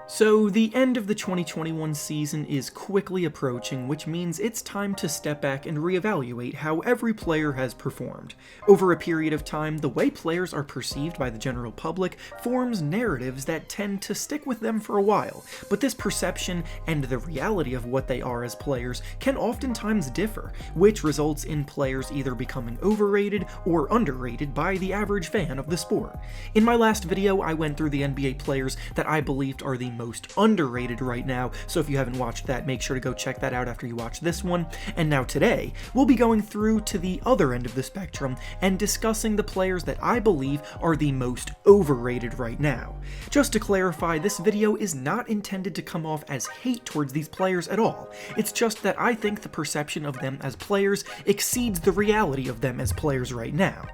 So the end of the 2021 season is quickly approaching, which means it's time to step back and reevaluate how every player has performed. Over a period of time, the way players are perceived by the general public forms narratives that tend to stick with them for a while, but this perception and the reality of what they are as players can oftentimes differ, which results in players either becoming overrated or underrated by the average fan of the sport. In my last video, I went through the NBA players that I believed are the most underrated right now, so if you haven't watched that, make sure to go check that out after you watch this one. And now today, we'll be going through to the other end of the spectrum and discussing the players that I believe are the most overrated right now. Just to clarify, this video is not intended to come off as hate towards these players at all. It's just that I think the perception of them as players exceeds the reality of them as players right now.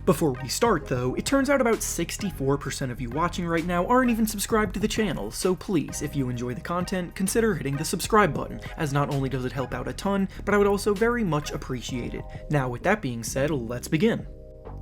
Before we start though, it turns out about 64% of you watching right now aren't even subscribed to the channel, so please, if you enjoy the content, consider hitting the subscribe button, as not only does it help out a ton, but I would also very much appreciate it. Now with that being said, let's begin.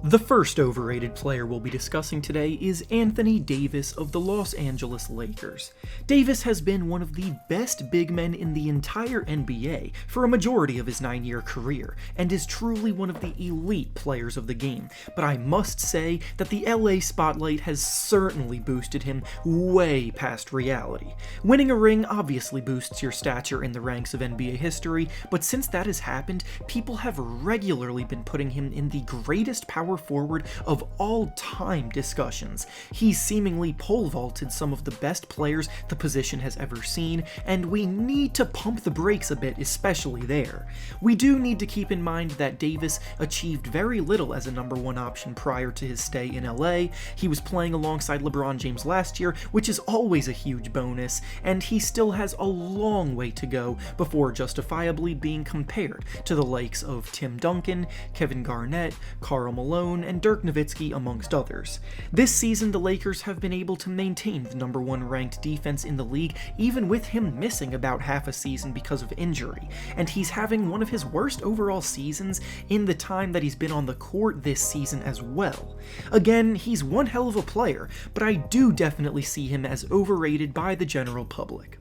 The first overrated player we'll be discussing today is Anthony Davis of the Los Angeles Lakers. Davis has been one of the best big men in the entire NBA for a majority of his 9-year career, and is truly one of the elite players of the game, but I must say that the LA spotlight has certainly boosted him way past reality. Winning a ring obviously boosts your stature in the ranks of NBA history, but since that has happened, people have regularly been putting him in the greatest power forward of all time discussions. He's seemingly pole vaulted some of the best players the position has ever seen, and we need to pump the brakes a bit, especially there. We do need to keep in mind that Davis achieved very little as a number one option prior to his stay in LA. He was playing alongside LeBron James last year, which is always a huge bonus, and he still has a long way to go before justifiably being compared to the likes of Tim Duncan, Kevin Garnett, Karl Malone, and Dirk Nowitzki, amongst others. This season, the Lakers have been able to maintain the number one ranked defense in the league, even with him missing about half a season because of injury, and he's having one of his worst overall seasons in the time that he's been on the court this season as well. Again, he's one hell of a player, but I do definitely see him as overrated by the general public.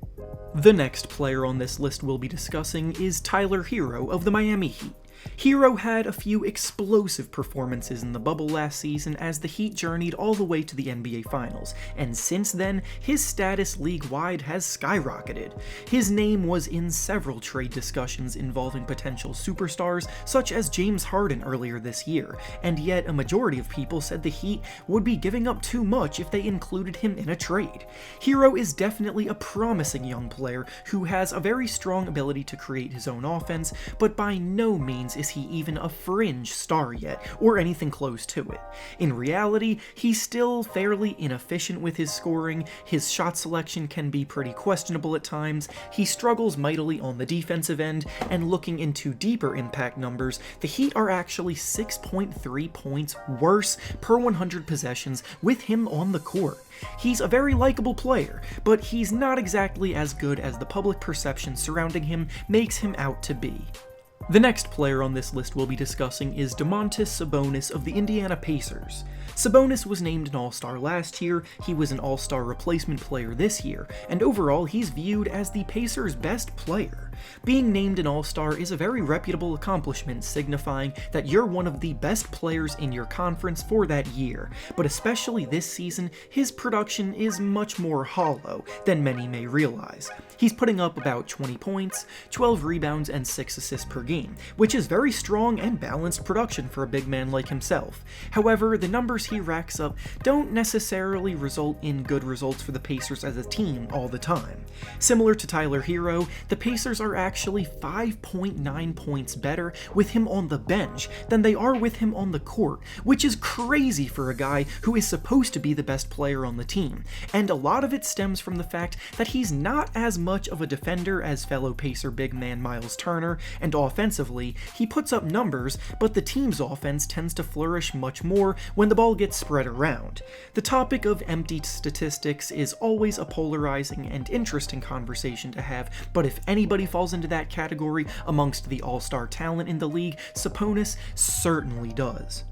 The next player on this list we'll be discussing is Tyler Herro of the Miami Heat. Herro had a few explosive performances in the bubble last season as the Heat journeyed all the way to the NBA Finals, and since then, his status league-wide has skyrocketed. His name was in several trade discussions involving potential superstars, such as James Harden earlier this year, and yet a majority of people said the Heat would be giving up too much if they included him in a trade. Herro is definitely a promising young player who has a very strong ability to create his own offense, but by no means is he even a fringe star yet, or anything close to it. In reality, he's still fairly inefficient with his scoring, his shot selection can be pretty questionable at times, he struggles mightily on the defensive end, and looking into deeper impact numbers, the Heat are actually 6.3 points worse per 100 possessions with him on the court. He's a very likable player, but he's not exactly as good as the public perception surrounding him makes him out to be. The next player on this list we'll be discussing is Domantas Sabonis of the Indiana Pacers. Sabonis was named an All-Star last year, he was an All-Star replacement player this year, and overall he's viewed as the Pacers' best player. Being named an All-Star is a very reputable accomplishment, signifying that you're one of the best players in your conference for that year, but especially this season, his production is much more hollow than many may realize. He's putting up about 20 points, 12 rebounds, and 6 assists per game, which is very strong and balanced production for a big man like himself. However, the numbers he racks up don't necessarily result in good results for the Pacers as a team all the time. Similar to Tyler Herro, the Pacers are actually 5.9 points better with him on the bench than they are with him on the court, which is crazy for a guy who is supposed to be the best player on the team, and a lot of it stems from the fact that he's not as much of a defender as fellow Pacer big man Miles Turner, and offensively, he puts up numbers, but the team's offense tends to flourish much more when the ball gets spread around. The topic of empty statistics is always a polarizing and interesting conversation to have, but if anybody falls into that category amongst the all-star talent in the league, Sabonis certainly does.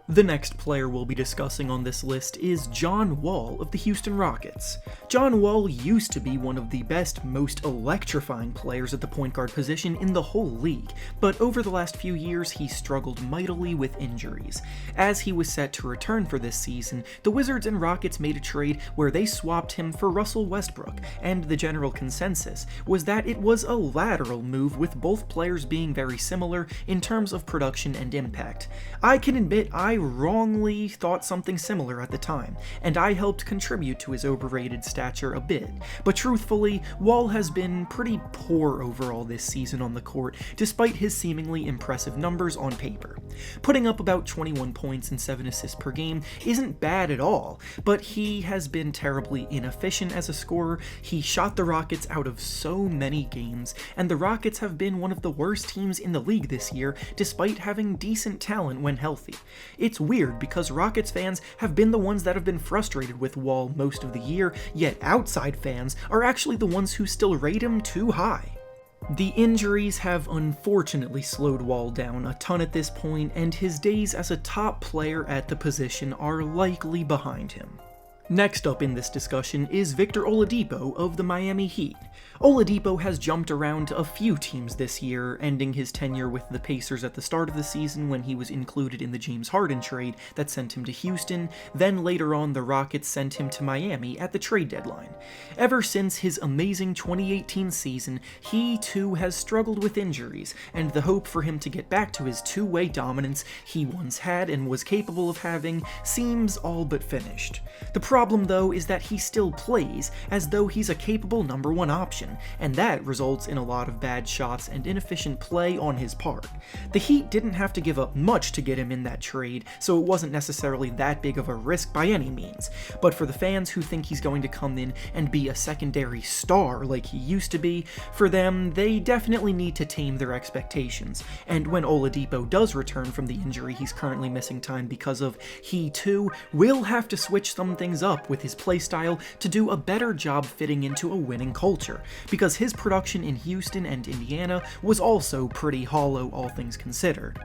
The next player we'll be discussing on this list is John Wall of the Houston Rockets. John Wall used to be one of the best, most electrifying players at the point guard position in the whole league, but over the last few years he struggled mightily with injuries. As he was set to return for this season, the Wizards and Rockets made a trade where they swapped him for Russell Westbrook, and the general consensus was that it was a lateral move, with both players being very similar in terms of production and impact. I can admit I wrongly thought something similar at the time, and I helped contribute to his overrated stature a bit, but truthfully, Wall has been pretty poor overall this season on the court, despite his seemingly impressive numbers on paper. Putting up about 21 points and 7 assists per game isn't bad at all, but he has been terribly inefficient as a scorer. He shot the Rockets out of so many games, and the Rockets have been one of the worst teams in the league this year, despite having decent talent when healthy. It's weird because Rockets fans have been the ones that have been frustrated with Wall most of the year, yet outside fans are actually the ones who still rate him too high. The injuries have unfortunately slowed Wall down a ton at this point, and his days as a top player at the position are likely behind him. Next up in this discussion is Victor Oladipo of the Miami Heat. Oladipo has jumped around a few teams this year, ending his tenure with the Pacers at the start of the season when he was included in the James Harden trade that sent him to Houston, then later on the Rockets sent him to Miami at the trade deadline. Ever since his amazing 2018 season, he too has struggled with injuries, and the hope for him to get back to his two-way dominance he once had and was capable of having seems all but finished. The problem though is that he still plays as though he's a capable number one option, and that results in a lot of bad shots and inefficient play on his part. The Heat didn't have to give up much to get him in that trade, so it wasn't necessarily that big of a risk by any means, but for the fans who think he's going to come in and be a secondary star like he used to be, for them, they definitely need to tame their expectations, and when Oladipo does return from the injury he's currently missing time because of, he too will have to switch some things up with his playstyle to do a better job fitting into a winning culture, because his production in Houston and Indiana was also pretty hollow, all things considered.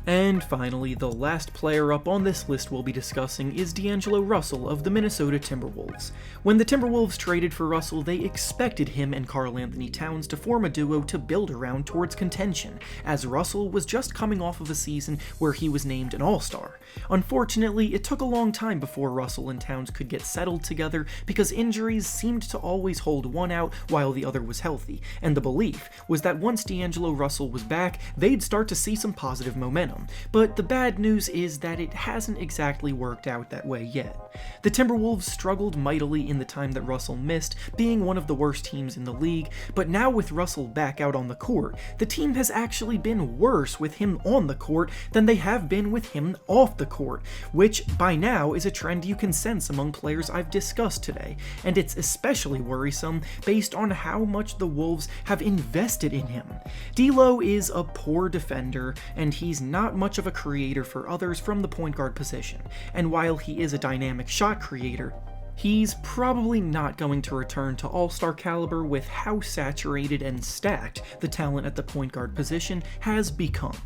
And finally, the last player up on this list we'll be discussing is D'Angelo Russell of the Minnesota Timberwolves. When the Timberwolves traded for Russell, they expected him and Karl-Anthony Towns to form a duo to build around towards contention, as Russell was just coming off of a season where he was named an All-Star. Unfortunately, it took a long time before Russell and Towns could get settled together because injuries seemed to always hold one out while the other was healthy, and the belief was that once D'Angelo Russell was back, they'd start to see some positive momentum. But the bad news is that it hasn't exactly worked out that way yet. The Timberwolves struggled mightily in the time that Russell missed, being one of the worst teams in the league, but now with Russell back out on the court, the team has actually been worse with him on the court than they have been with him off the court, which by now is a trend you can sense among players I've discussed today, and it's especially worrisome based on how much the Wolves have invested in him. D'Lo is a poor defender, and he's not much of a creator for others from the point guard position, and while he is a dynamic shot creator, he's probably not going to return to all-star caliber with how saturated and stacked the talent at the point guard position has become.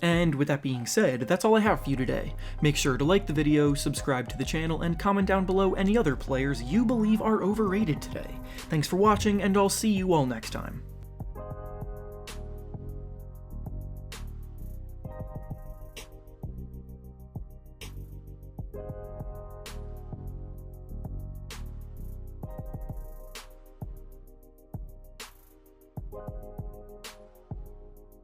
And with that being said, that's all I have for you today. Make sure to like the video, subscribe to the channel, and comment down below any other players you believe are overrated today. Thanks for watching, and I'll see you all next time.